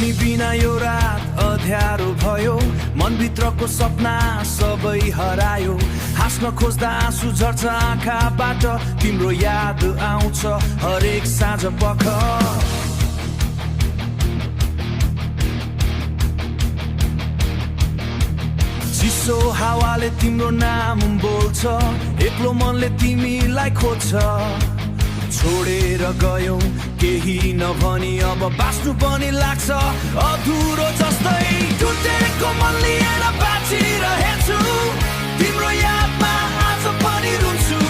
तिमी बिना यो रात अँध्यारो भयो, मनभित्रको सपना सबै हरायो। हाँस्न खोज्दा आँसु झर्छ आँखाबाट, तिम्रो याद आउँछ हरेक साँझ पख। चिसो हावाले तिम्रो नाम बोल्छ, एक्लो मनले तिमीलाई खोज्छ। छोडेर गयौ केही नभनी, अब बाँच्नु पनि लाग्छ अधुरो जस्तै। टुटेको मन लिएर बाँचिरहेछु, तिम्रो यादमा आज पनि रुन्छु।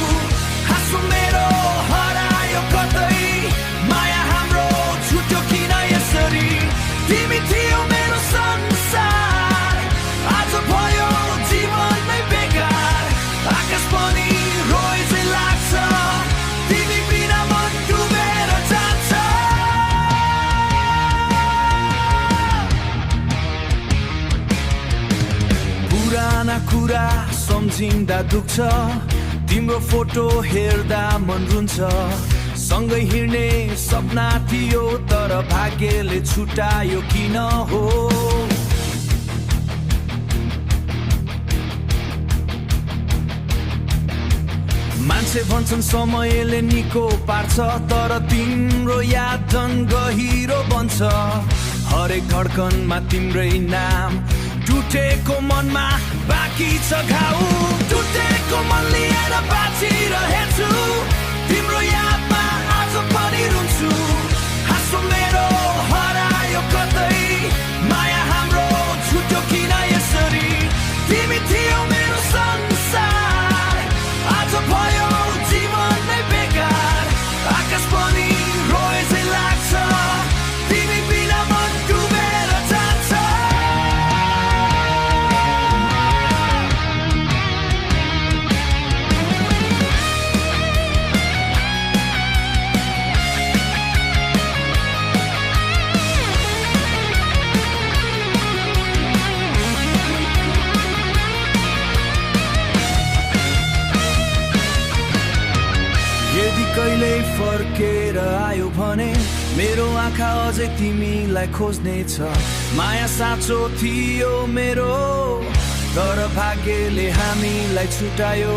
हाँसो मेरो हरायो कतै, माया हाम्रो छुट्यो किन यसरी। तिमी थियौ मेरो संसार, आज भयो जीवन नै बेकार। आकाश पनि रोए चाहिँ लाग्छ, तिमी बिना मन डुबेर जान्छ। पुराना कुरा सम्झिँदा दुख्छ, तिम्रो फोटो हेर्दा मन रुन्छ। सँगै हिँड्ने सपना थियो, तर भाग्यले छुटायो किन हो। मान्छे भन्छन् समयले निको पार्छ, तर तिम्रो याद झन् गहिरो बन्छ। हरेक धड्कनमा तिम्रै नाम, टुटेको मनमा बाँकी छ घाउ। टुटेको मन लिएर बाँचिरहेछु, तिम्रो यादमा आज पनि रुन्छु। हाँसो मेरो हरायो कतै, माया हाम्रो छुट्यो किन यसरी। तिमी थियौ मेरो संसार, आज भयो जीवन नै बेकार। आकाश पनि रोए चाहिँ लाग्छ, तिमी बिना मन डुबेर जान्छ। यदि कहिल्यै फर्केर आयो भने, मेरो आँखा अझै तिमीलाई खोज्नेछ। माया साँचो थियो मेरो, तर भाग्यले हामीलाई छुटायो।